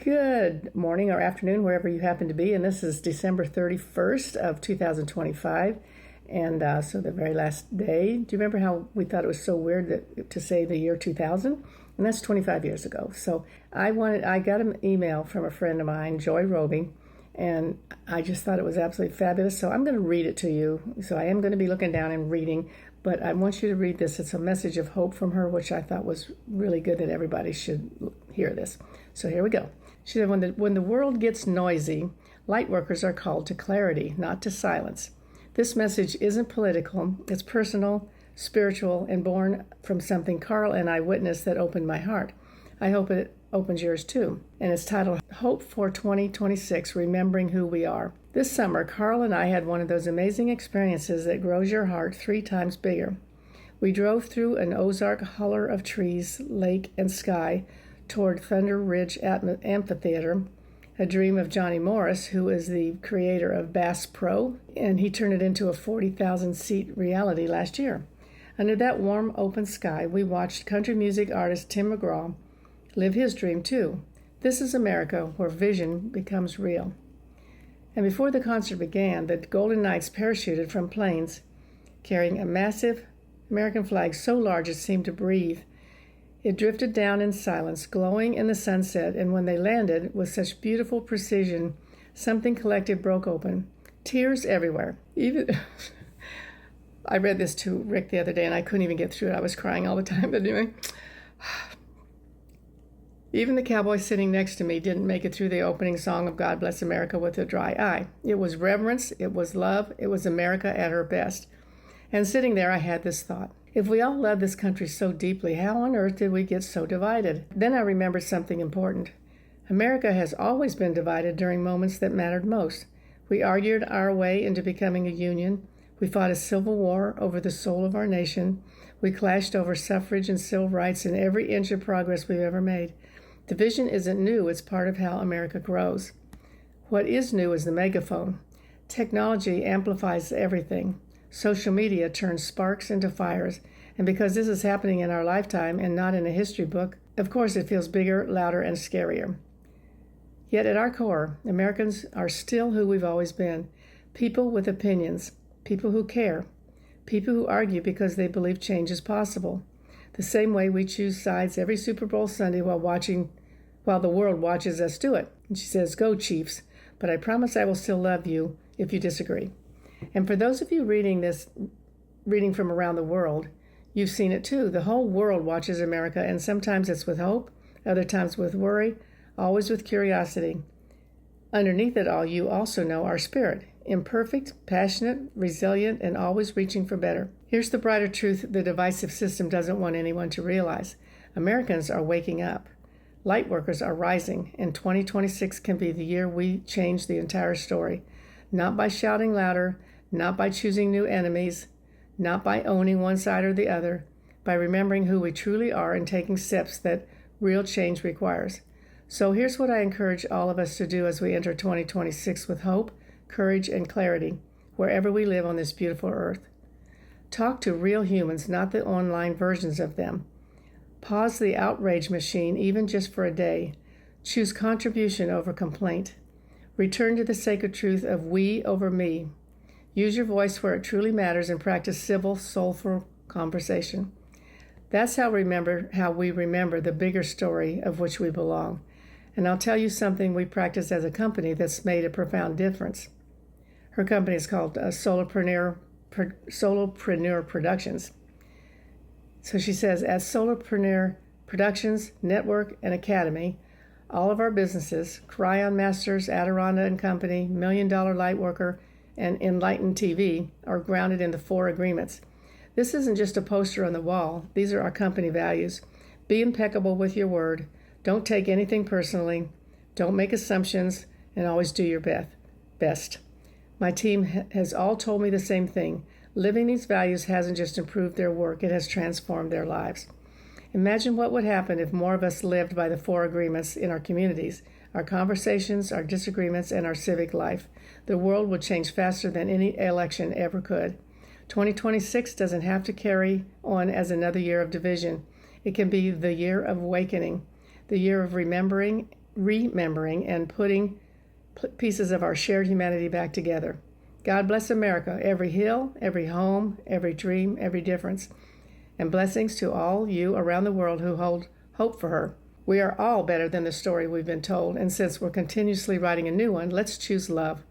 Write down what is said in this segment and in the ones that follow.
Good morning or afternoon, wherever you happen to be. And this is December 31st of 2025. And so the very last day. Do you remember how we thought it was so weird to say the year 2000? And that's 25 years ago. So I got an email from a friend of mine, Joy Roby, and I just thought it was absolutely fabulous. So I'm going to read it to you. So I am going to be looking down and reading, but I want you to read this. It's a message of hope from her, which I thought was really good that everybody should hear this. So here we go. She said, when the world gets noisy, light workers are called to clarity, not to silence. This message isn't political. It's personal, spiritual, and born from something Carl and I witnessed that opened my heart. I hope it opens yours too. And it's titled Hope for 2026, Remembering Who We Are. This summer, Carl and I had one of those amazing experiences that grows your heart 3 times bigger. We drove through an Ozark holler of trees, lake, and sky toward Thunder Ridge Amphitheater, a dream of Johnny Morris, who is the creator of Bass Pro, and he turned it into a 40,000-seat reality last year. Under that warm, open sky, we watched country music artist Tim McGraw live his dream too. This is America, where vision becomes real. And before the concert began, the Golden Knights parachuted from planes, carrying a massive American flag so large it seemed to breathe. It drifted down in silence, glowing in the sunset, and when they landed with such beautiful precision, something collective broke open. Tears everywhere. Even I read this to Rick the other day, and I couldn't even get through it. I was crying all the time. But anyway, even the cowboy sitting next to me didn't make it through the opening song of God Bless America with a dry eye. It was reverence, it was love, it was America at her best. And sitting there, I had this thought. If we all love this country so deeply, how on earth did we get so divided? Then I remembered something important. America has always been divided during moments that mattered most. We argued our way into becoming a union. We fought a civil war over the soul of our nation. We clashed over suffrage and civil rights in every inch of progress we've ever made. Division isn't new, it's part of how America grows. What is new is the megaphone. Technology amplifies everything. Social media turns sparks into fires, and because this is happening in our lifetime and not in a history book, of course it feels bigger, louder, and scarier. Yet at our core, Americans are still who we've always been. People with opinions, people who care, people who argue because they believe change is possible. The same way we choose sides every Super Bowl Sunday while the world watches us do it. And she says, "Go Chiefs, but I promise I will still love you if you disagree." And for those of you reading from around the world, you've seen it too. The whole world watches America, and sometimes it's with hope, other times with worry, always with curiosity. Underneath it all, you also know our spirit, imperfect, passionate, resilient, and always reaching for better. Here's the brighter truth the divisive system doesn't want anyone to realize. Americans are waking up. Light workers are rising, and 2026 can be the year we change the entire story. Not by shouting louder, not by choosing new enemies, not by owning one side or the other, by remembering who we truly are and taking steps that real change requires. So here's what I encourage all of us to do as we enter 2026 with hope, courage, and clarity, wherever we live on this beautiful earth. Talk to real humans, not the online versions of them. Pause the outrage machine, even just for a day. Choose contribution over complaint. Return to the sacred truth of we over me. Use your voice where it truly matters and practice civil, soulful conversation. That's how we remember the bigger story of which we belong. And I'll tell you something we practice as a company that's made a profound difference. Her company is called Solopreneur Productions. So she says, at Solopreneur Productions, Network, and Academy, all of our businesses, Cryon Masters, Adironda and Company, $1 Million Lightworker, and Enlighten TV, are grounded in the 4 agreements. This isn't just a poster on the wall. These are our company values. Be impeccable with your word. Don't take anything personally. Don't make assumptions, and always do your best. My team has all told me the same thing. Living these values hasn't just improved their work, it has transformed their lives. Imagine what would happen if more of us lived by the 4 agreements in our communities, our conversations, our disagreements, and our civic life. The world would change faster than any election ever could. 2026 doesn't have to carry on as another year of division. It can be the year of awakening, the year of remembering remembering and putting pieces of our shared humanity back together. God bless America, every hill, every home, every dream, every difference. And blessings to all you around the world who hold hope for her. We are all better than the story we've been told, and since we're continuously writing a new one, let's choose love.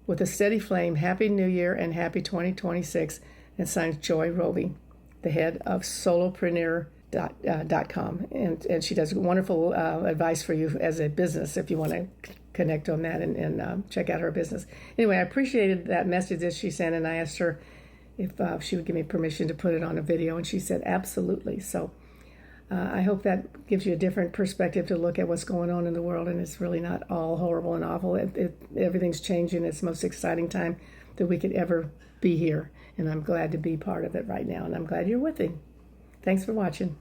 With a steady flame, Happy New Year and Happy 2026, and signs Joy Roby, the head of solopreneur.com. And she does wonderful advice for you as a business if you want to connect on that and check out her business. Anyway, I appreciated that message that she sent, and I asked her if she would give me permission to put it on a video, and she said absolutely. So I hope that gives you a different perspective to look at what's going on in the world, and it's really not all horrible and awful. Everything's changing. It's the most exciting time that we could ever be here, and I'm glad to be part of it right now, and I'm glad you're with me. Thanks for watching.